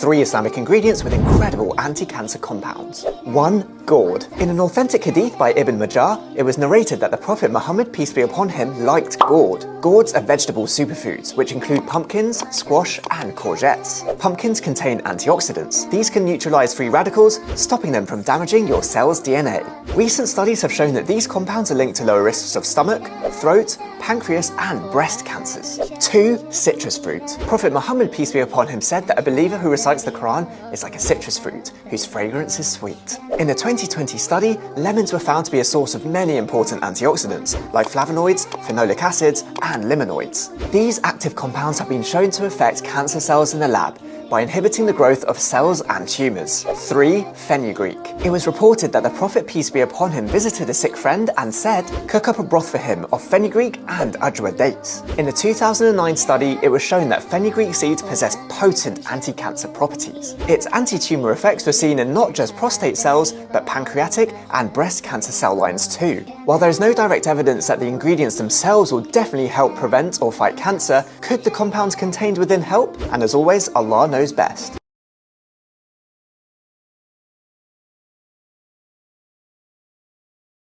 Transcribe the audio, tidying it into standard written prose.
3 Islamic ingredients with incredible anti-cancer compounds. 1. Gourd. In an authentic hadith by Ibn Majah, it was narrated that the Prophet Muhammad, peace be upon him, liked gourd. Gourds are vegetable superfoods, which include pumpkins, squash, and courgettes. Pumpkins contain antioxidants. These can neutralize free radicals, stopping them from damaging your cell's DNA. Recent studies have shown that these compounds are linked to lower risks of stomach, throat, pancreas, and breast cancers. 2. Citrus fruit. Prophet Muhammad, peace be upon him, said that a believer who recites the Quran is like a citrus fruit, whose fragrance is sweet. In a 2020 study, lemons were found to be a source of many important antioxidants, like flavonoids, phenolic acids, and limonoids. These active compounds have been shown to affect cancer cells in the lab by inhibiting the growth of cells and tumours. 3. Fenugreek. It was reported that the Prophet, peace be upon him, visited a sick friend and said, "Cook up a broth for him of fenugreek and ajwa dates." In a 2009 study, it was shown that fenugreek seeds possess potent anti-cancer properties. Its anti-tumour effects were seen in not just prostate cells, but pancreatic and breast cancer cell lines too. While there is no direct evidence that the ingredients themselves will definitely help prevent or fight cancer, could the compounds contained within help? And as always, Allah knows best.